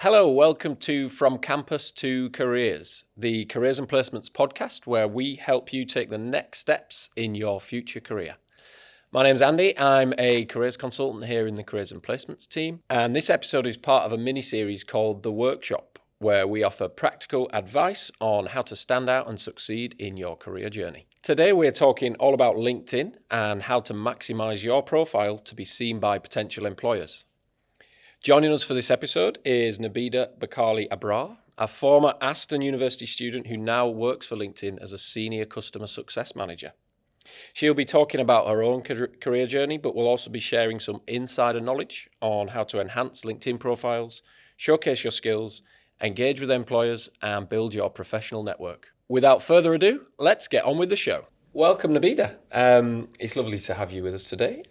Hello, welcome to From Campus to Careers, the Careers and Placements podcast where we help you take the next steps in your future career. My name's Andy. I'm a careers consultant here in the Careers and Placements team, and this episode is part of a mini-series called The Workshop, where we offer practical advice on how to stand out and succeed in your career journey. Today we're talking all about LinkedIn and how to maximize your profile to be seen by potential employers. Joining us for this episode is Nabida Bakali Abrar, a former Aston University student who now works for LinkedIn as a senior customer success manager. She'll be talking about her own career journey, but will also be sharing some insider knowledge on how to enhance LinkedIn profiles, showcase your skills, engage with employers, and build your professional network. Without further ado, let's get on with the show. Welcome, Nabida. It's lovely to have you with us today.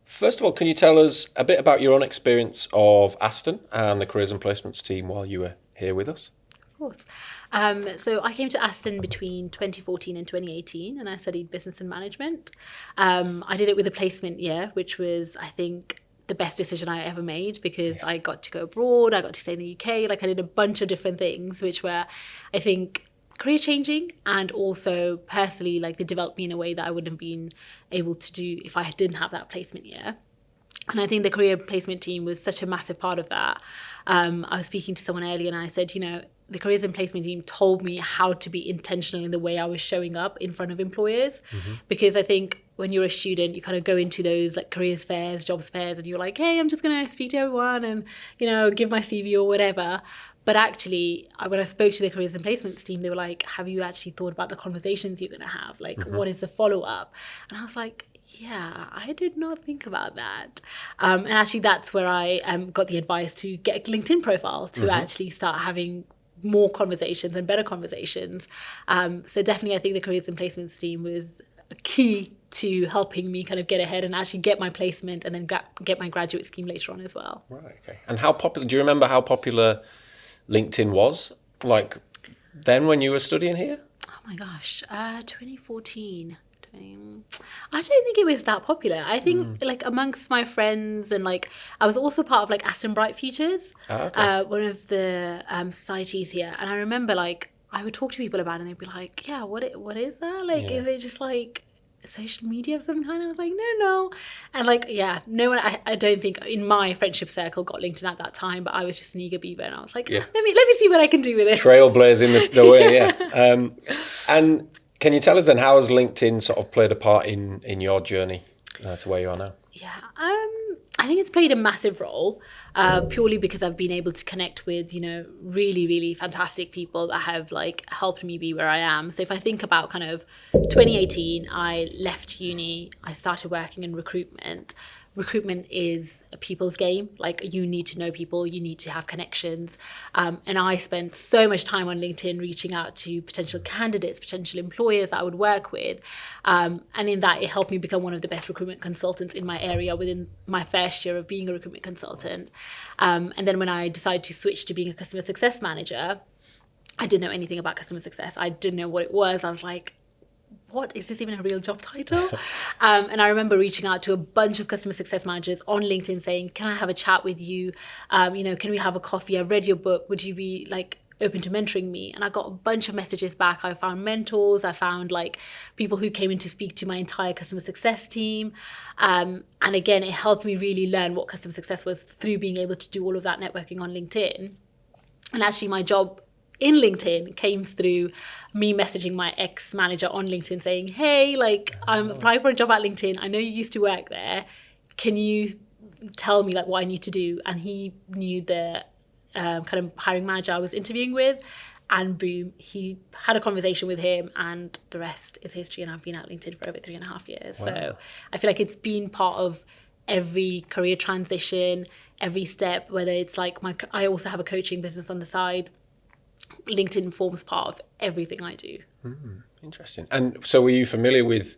First of all, can you tell us a bit about your own experience of Aston and the Careers and Placements team while you were here with us? Of course. So I came to Aston between 2014 and 2018, and I studied business and management. I did it with a placement year, which was, I think, the best decision I ever made because I got to go abroad, I got to stay in the UK, I did a bunch of different things, which were, I think, career changing, and also personally they developed me in a way that I wouldn't have been able to do if I didn't have that placement year. And I think the career placement team was such a massive part of that. I was speaking to someone earlier and I said, the careers and placement team told me how to be intentional in the way I was showing up in front of employers. Because I think when you're a student, you kind of go into those careers fairs, jobs fairs, and you're like, hey, I'm just going to speak to everyone and, give my CV or whatever. But actually, when I spoke to the careers and placements team, they were like, have you actually thought about the conversations you're going to have? What is the follow-up? And I was like, yeah, I did not think about that. And actually, that's where I got the advice to get a LinkedIn profile to actually start having more conversations and better conversations. So definitely, I think the careers and placements team was a key to helping me kind of get ahead and actually get my placement and then get my graduate scheme later on as well. Right, okay. And how popular, do you remember how popular LinkedIn was then when you were studying here? Oh my gosh, 2014. I don't think it was that popular. I think amongst my friends and I was also part of Aston Bright Futures, one of the societies here. And I remember I would talk to people about it and they'd be like, yeah, what is that? Is it just social media of some kind? I was like, no. And no one, I don't think in my friendship circle got LinkedIn at that time, but I was just an eager beaver and I was like, let me see what I can do with it. Trailblazing the way, yeah. And can you tell us then, how has LinkedIn sort of played a part in your journey to where you are now? Yeah, I think it's played a massive role purely because I've been able to connect with, really, really fantastic people that have helped me be where I am. So if I think about kind of 2018, I left uni, I started working in recruitment. Recruitment is a people's game. You need to know people, you need to have connections. And I spent so much time on LinkedIn reaching out to potential candidates, potential employers that I would work with. And in that, it helped me become one of the best recruitment consultants in my area within my first year of being a recruitment consultant. And then when I decided to switch to being a customer success manager, I didn't know anything about customer success. I didn't know what it was. I was like, what is this even a real job title? And I remember reaching out to a bunch of customer success managers on LinkedIn saying, can I have a chat with you? Can we have a coffee? I've read your book. Would you be open to mentoring me? And I got a bunch of messages back. I found mentors. I found people who came in to speak to my entire customer success team. And again, it helped me really learn what customer success was through being able to do all of that networking on LinkedIn. And actually my job in LinkedIn came through me messaging my ex-manager on LinkedIn saying, hey, I'm applying for a job at LinkedIn. I know you used to work there. Can you tell me what I need to do? And he knew the kind of hiring manager I was interviewing with. And boom, he had a conversation with him and the rest is history. And I've been at LinkedIn for over 3.5 years. Wow. So I feel like it's been part of every career transition, every step, whether it's I also have a coaching business on the side. LinkedIn forms part of everything I do. Interesting. And so were you familiar with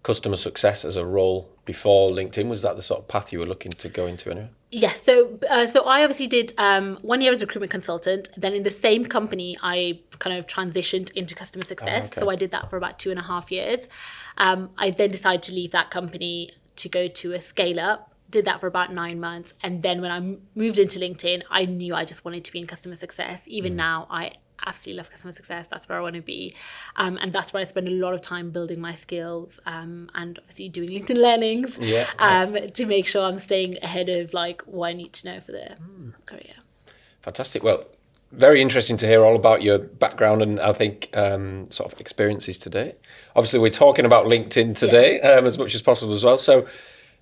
customer success as a role before LinkedIn? Was that the sort of path you were looking to go into anyway? Yes. So I obviously did 1 year as a recruitment consultant. Then in the same company, I kind of transitioned into customer success. So I did that for about 2.5 years. I then decided to leave that company to go to a scale up did that for about 9 months. And then when I moved into LinkedIn, I knew I just wanted to be in customer success. Even now, I absolutely love customer success. That's where I want to be. And that's where I spend a lot of time building my skills and obviously doing LinkedIn learnings to make sure I'm staying ahead of like what I need to know for the career. Fantastic. Well, very interesting to hear all about your background and I think sort of experiences today. Obviously, we're talking about LinkedIn today as much as possible as well. So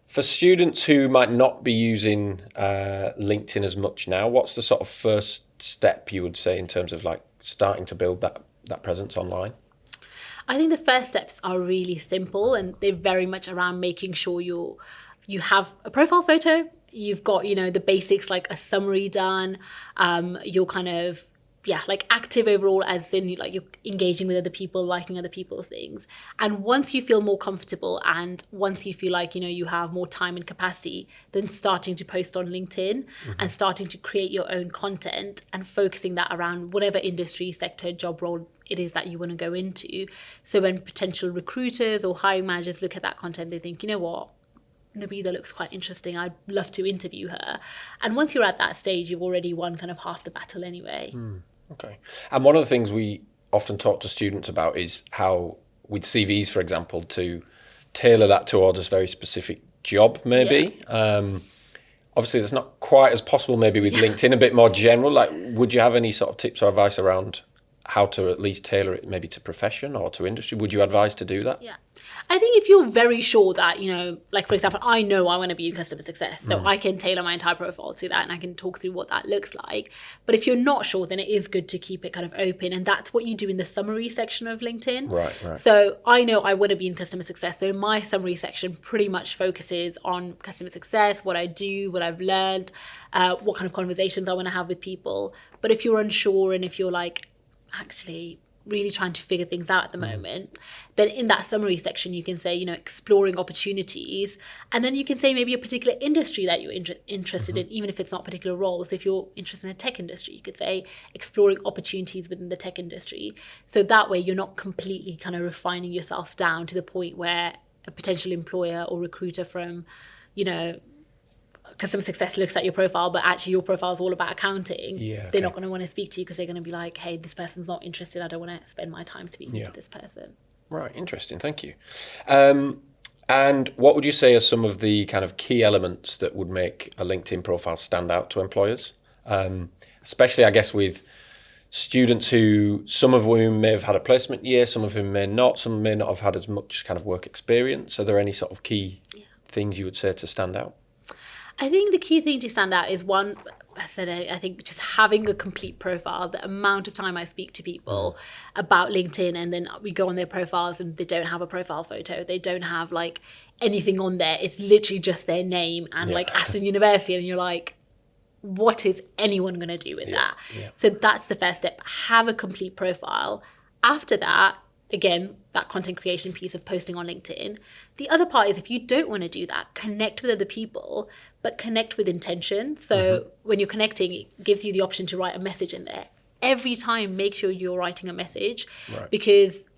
for students who might not be using LinkedIn as much now, what's the sort of first step you would say in terms of like starting to build that presence online? I think the first steps are really simple and they're very much around making sure you have a profile photo, you've got, you know, the basics like a summary done, you're kind of like active overall, as in like you're engaging with other people, liking other people's things. And once you feel more comfortable and once you feel like, you know, you have more time and capacity, then starting to post on LinkedIn and starting to create your own content and focusing that around whatever industry, sector, job role it is that you want to go into. So when potential recruiters or hiring managers look at that content, they think, you know what, Nabila looks quite interesting. I'd love to interview her. And once you're at that stage, you've already won kind of half the battle anyway. Okay. And one of the things we often talk to students about is how with CVs, for example, to tailor that towards a very specific job, maybe. Obviously, that's not quite as possible maybe with LinkedIn, a bit more general. Like, would you have any sort of tips or advice around how to at least tailor it maybe to profession or to industry? Would you advise to do that? Yeah. I think if you're very sure that, you know, like for example, I know I want to be in customer success, so I can tailor my entire profile to that and I can talk through what that looks like. But if you're not sure, then it is good to keep it kind of open. And that's what you do in the summary section of LinkedIn. Right. So I know I want to be in customer success. So my summary section pretty much focuses on customer success, what I do, what I've learned, what kind of conversations I want to have with people. But if you're unsure and if you're like, actually really trying to figure things out at the moment, then in that summary section you can say, you know, exploring opportunities, and then you can say maybe a particular industry that you're interested in, even if it's not a particular role. So if you're interested in a tech industry, you could say exploring opportunities within the tech industry. So that way you're not completely kind of refining yourself down to the point where a potential employer or recruiter from, you know, customer success looks at your profile, but actually your profile is all about accounting. They're not going to want to speak to you because they're going to be like, hey, this person's not interested. I don't want to spend my time speaking to this person. Right. Interesting. Thank you. And what would you say are some of the kind of key elements that would make a LinkedIn profile stand out to employers? Especially, I guess, with students who, some of whom may have had a placement year, some of whom may not, some may not have had as much kind of work experience. Are there any sort of key things you would say to stand out? I think the key thing to stand out is one, I think just having a complete profile. The amount of time I speak to people about LinkedIn and then we go on their profiles and they don't have a profile photo. They don't have like anything on there. It's literally just their name and like Aston University, and you're like, what is anyone going to do with that? So that's the first step. Have a complete profile. After that, again, that content creation piece of posting on LinkedIn. The other part is if you don't want to do that, connect with other people, but connect with intention. So when you're connecting, it gives you the option to write a message in there. Every time, make sure you're writing a message because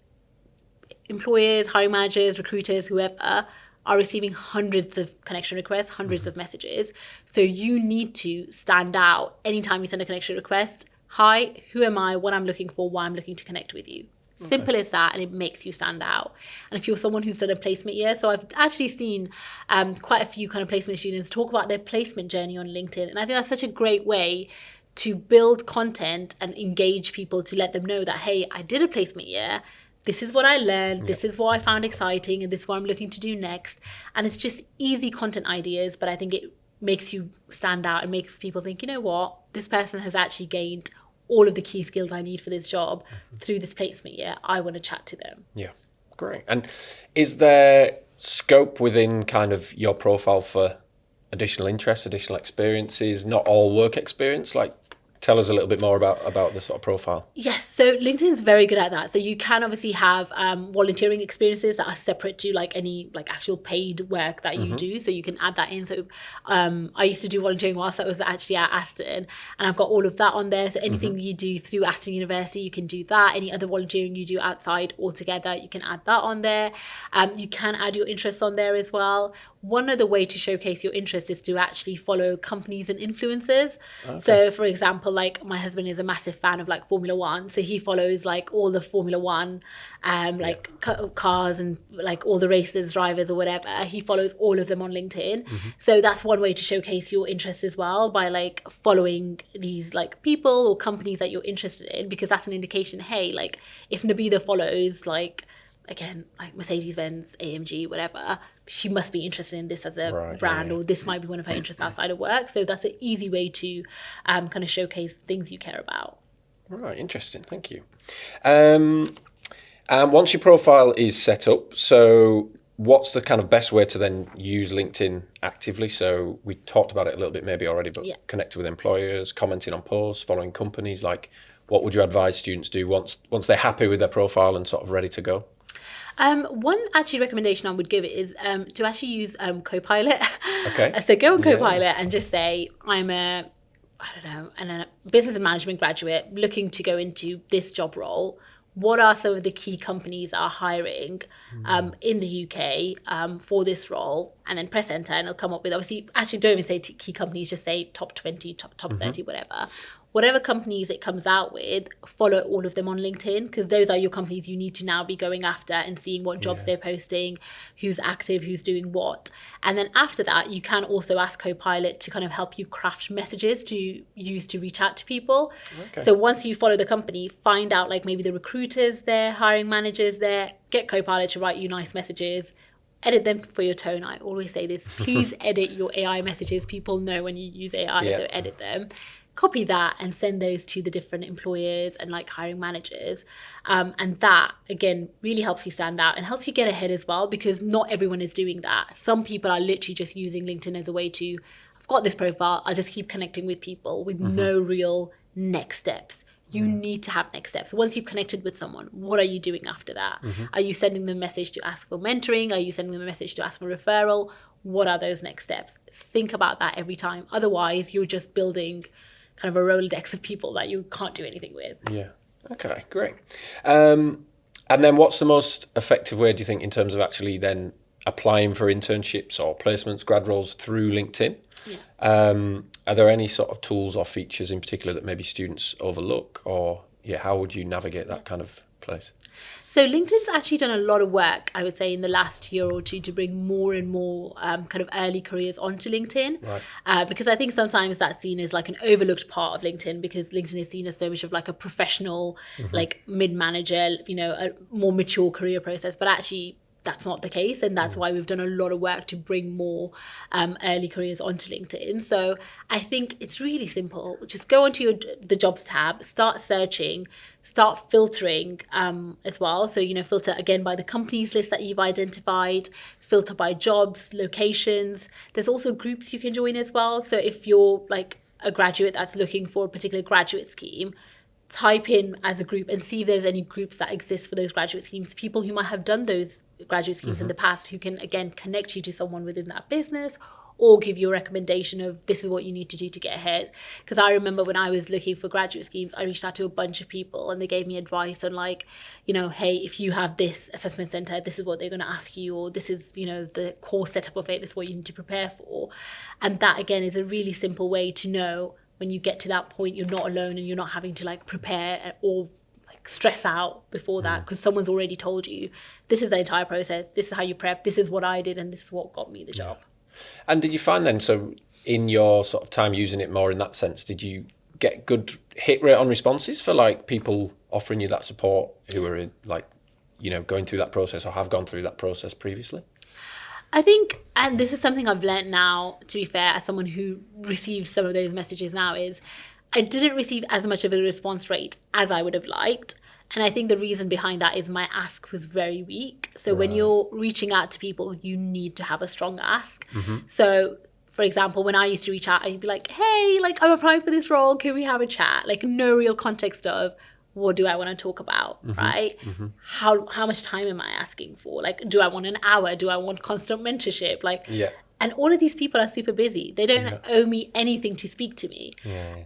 employers, hiring managers, recruiters, whoever are receiving hundreds of connection requests, hundreds of messages. So you need to stand out anytime you send a connection request. Hi, who am I, what I'm looking for, why I'm looking to connect with you. Simple as that, and it makes you stand out. And if you're someone who's done a placement year, so I've actually seen quite a few kind of placement students talk about their placement journey on LinkedIn. And I think that's such a great way to build content and engage people to let them know that, hey, I did a placement year. This is what I learned. This is what I found exciting. And this is what I'm looking to do next. And it's just easy content ideas, but I think it makes you stand out and makes people think, you know what, this person has actually gained all of the key skills I need for this job through this placement year. I want to chat to them. Yeah, great. And is there scope within kind of your profile for additional interests, additional experiences, not all work experience? Like, tell us a little bit more about the sort of profile. Yes, so LinkedIn's very good at that. So you can obviously have volunteering experiences that are separate to like any like actual paid work that you do. So you can add that in. So I used to do volunteering whilst I was actually at Aston, and I've got all of that on there. So anything you do through Aston University, you can do that. Any other volunteering you do outside altogether, you can add that on there. You can add your interests on there as well. One other way to showcase your interest is to actually follow companies and influencers. Okay. So for example, like my husband is a massive fan of like Formula One. So he follows like all the Formula One, cars and like all the racers, drivers or whatever. He follows all of them on LinkedIn. So that's one way to showcase your interest as well, by like following these like people or companies that you're interested in, because that's an indication, hey, like if Nabila follows like, again, like Mercedes-Benz, AMG, whatever, she must be interested in this as a brand, or this might be one of her interests outside of work. So that's an easy way to kind of showcase things you care about. Right, interesting. Thank you. Once your profile is set up, so what's the kind of best way to then use LinkedIn actively? So we talked about it a little bit maybe already, but connecting with employers, commenting on posts, following companies, like what would you advise students do once they're happy with their profile and sort of ready to go? One actually recommendation I would give is to actually use Copilot. Okay. So go on Copilot and just say, I'm a business management graduate looking to go into this job role. What are some of the key companies that are hiring in the UK for this role? And then press enter and it'll come up with, obviously, actually don't even say key companies, just say top 20, top 30, whatever. Whatever companies it comes out with, follow all of them on LinkedIn, because those are your companies you need to now be going after and seeing what jobs they're posting, who's active, who's doing what. And then after that, you can also ask Copilot to kind of help you craft messages to use to reach out to people. Okay. So once you follow the company, find out like maybe the recruiters there, hiring managers there, get Copilot to write you nice messages. Edit them for your tone. I always say this, please edit your AI messages. People know when you use AI, so edit them. Copy that and send those to the different employers and like hiring managers. And that, again, really helps you stand out and helps you get ahead as well, because not everyone is doing that. Some people are literally just using LinkedIn as a way to, I've got this profile, I'll just keep connecting with people with no real next steps. You need to have next steps. Once you've connected with someone, what are you doing after that? Are you sending them a message to ask for mentoring? Are you sending them a message to ask for referral? What are those next steps? Think about that every time. Otherwise, you're just building kind of a Rolodex of people that you can't do anything with. Yeah. Okay, great. And then what's the most effective way, do you think, in terms of actually then applying for internships or placements, grad roles through LinkedIn? Yeah. Are there any sort of tools or features in particular that maybe students overlook, or how would you navigate that kind of place? So LinkedIn's actually done a lot of work, I would say, in the last year or two to bring more and more kind of early careers onto LinkedIn. Right. Because I think sometimes that's seen as like an overlooked part of LinkedIn, because LinkedIn is seen as so much of like a professional, like mid-manager, a more mature career process. But actually, that's not the case, and that's why we've done a lot of work to bring more early careers onto LinkedIn. So I think it's really simple. Just go onto the jobs tab, start searching, start filtering as well. So, filter again by the companies list that you've identified, filter by jobs, locations. There's also groups you can join as well. So if you're like a graduate that's looking for a particular graduate scheme, type in as a group and see if there's any groups that exist for those graduate schemes, people who might have done those graduate schemes in the past, who can, again, connect you to someone within that business or give you a recommendation of this is what you need to do to get ahead. Because I remember when I was looking for graduate schemes, I reached out to a bunch of people and they gave me advice on like, hey, if you have this assessment center, this is what they're going to ask you, or this is, the core setup of it, this is what you need to prepare for. And that, again, is a really simple way to know when you get to that point, you're not alone and you're not having to like prepare or like stress out before that, because someone's already told you, this is the entire process, this is how you prep, this is what I did, and this is what got me the job. And did you find then, so in your sort of time using it more in that sense, did you get good hit rate on responses for like people offering you that support who are in like, going through that process or have gone through that process previously? I think, and this is something I've learned now, to be fair, as someone who receives some of those messages now, is I didn't receive as much of a response rate as I would have liked. And I think the reason behind that is my ask was very weak. So when you're reaching out to people, you need to have a strong ask. So for example, when I used to reach out, I'd be like, hey, like I'm applying for this role. Can we have a chat? Like no real context of what do I want to talk about, right? How much time am I asking for? Like, do I want an hour? Do I want constant mentorship? Like, and all of these people are super busy. They don't owe me anything to speak to me.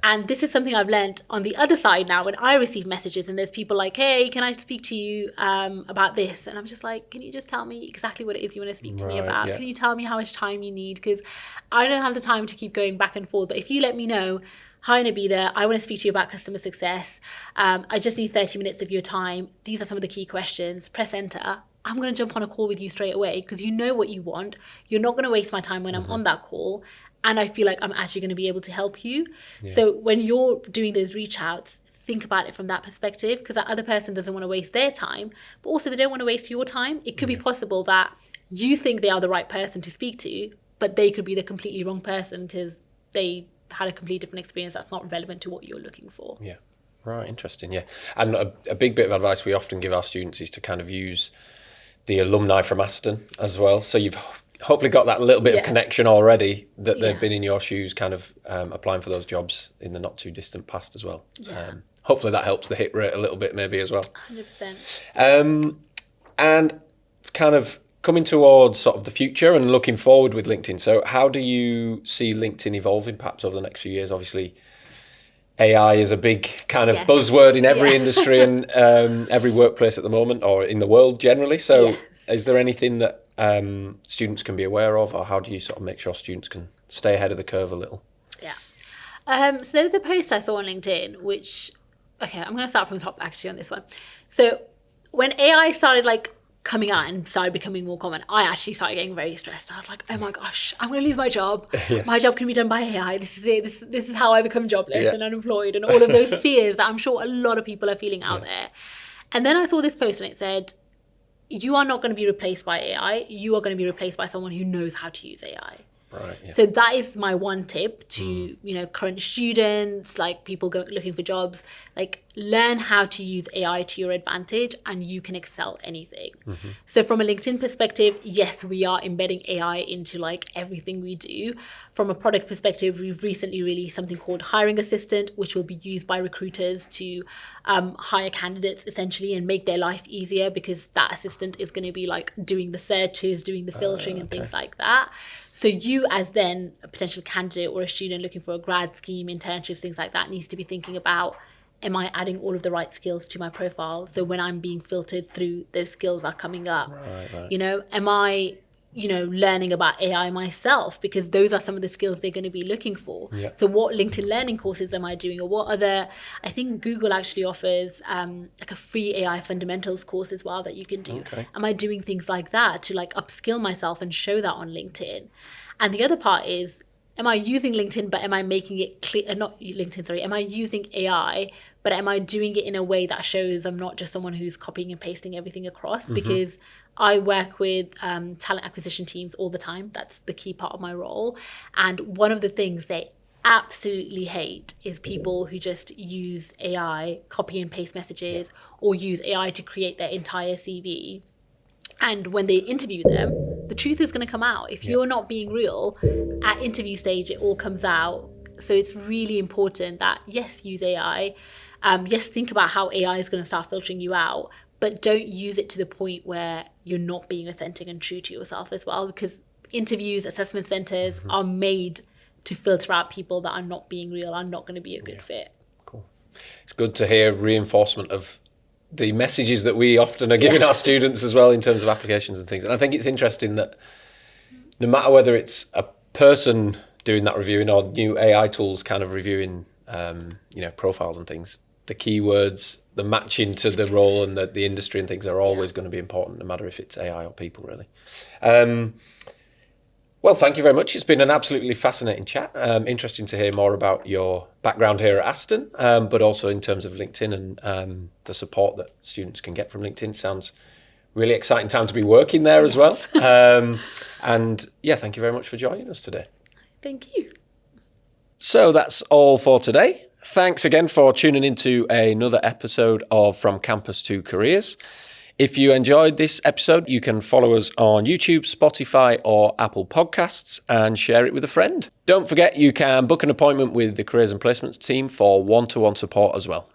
And this is something I've learned on the other side now when I receive messages and there's people like, hey, can I speak to you about this? And I'm just like, can you just tell me exactly what it is you want to speak to me about? Can you tell me how much time you need? Because I don't have the time to keep going back and forth. But if you let me know, hi Nabila, I want to speak to you about customer success. I just need 30 minutes of your time. These are some of the key questions. Press enter. I'm going to jump on a call with you straight away because you know what you want. You're not going to waste my time when I'm on that call. And I feel like I'm actually going to be able to help you. So when you're doing those reach outs, think about it from that perspective, because that other person doesn't want to waste their time, but also they don't want to waste your time. It could be possible that you think they are the right person to speak to, but they could be the completely wrong person because they had a completely different experience that's not relevant to what you're looking for. Yeah. Right. Interesting. Yeah. And a big bit of advice we often give our students is to kind of use the alumni from Aston as well. So you've hopefully got that little bit of connection already that they've been in your shoes kind of applying for those jobs in the not too distant past as well. Hopefully that helps the hit rate a little bit maybe as well. 100%. And kind of coming towards sort of the future and looking forward with LinkedIn. So how do you see LinkedIn evolving perhaps over the next few years? Obviously, AI is a big kind of buzzword in every industry and every workplace at the moment, or in the world generally. So is there anything that students can be aware of, or how do you sort of make sure students can stay ahead of the curve a little? So there was a post I saw on LinkedIn, which, okay, I'm going to start from the top actually on this one. So when AI started like coming out and started becoming more common, I actually started getting very stressed. I was like, oh my gosh, I'm going to lose my job. My job can be done by AI. This is it. This is how I become jobless and unemployed, and all of those fears that I'm sure a lot of people are feeling out there. And then I saw this post and it said, you are not going to be replaced by AI. You are going to be replaced by someone who knows how to use AI. Right. Yeah. So that is my one tip to current students, like people looking for jobs. Like, learn how to use AI to your advantage, and you can excel anything. So from a LinkedIn perspective, yes, we are embedding AI into like everything we do. From a product perspective, we've recently released something called Hiring Assistant, which will be used by recruiters to hire candidates essentially and make their life easier, because that assistant is going to be like doing the searches, doing the filtering and things like that. So you, as then a potential candidate or a student looking for a grad scheme, internships, things like that, needs to be thinking about, am I adding all of the right skills to my profile? So when I'm being filtered through, those skills are coming up. Am I learning about AI myself, because those are some of the skills they're going to be looking for. So what LinkedIn learning courses am I doing, or what other, I think Google actually offers like a free AI fundamentals course as well that you can do. Am I doing things like that to like upskill myself and show that on LinkedIn? And the other part is, am I using LinkedIn, but am I making it clear, not LinkedIn, sorry, am I using AI, but am I doing it in a way that shows I'm not just someone who's copying and pasting everything across? Because I work with talent acquisition teams all the time. That's the key part of my role. And one of the things they absolutely hate is people who just use AI, copy and paste messages, or use AI to create their entire CV. And when they interview them, the truth is going to come out. If you're not being real, at interview stage, it all comes out. So it's really important that, yes, use AI. Yes, think about how AI is going to start filtering you out, but don't use it to the point where you're not being authentic and true to yourself as well, because interviews, assessment centers are made to filter out people that are not being real, are not going to be a good fit. Cool. It's good to hear reinforcement of the messages that we often are giving our students as well in terms of applications and things. And I think it's interesting that no matter whether it's a person doing that reviewing or new AI tools kind of reviewing, profiles and things, the keywords, the matching to the role and the industry and things are always going to be important, no matter if it's AI or people, really. Well, thank you very much. It's been an absolutely fascinating chat. Interesting to hear more about your background here at Aston, but also in terms of LinkedIn and the support that students can get from LinkedIn. Sounds really exciting time to be working there as well. Thank you very much for joining us today. Thank you. So that's all for today. Thanks again for tuning into another episode of From Campus to Careers. If you enjoyed this episode, you can follow us on YouTube, Spotify, or Apple Podcasts and share it with a friend. Don't forget, you can book an appointment with the Careers and Placements team for one-to-one support as well.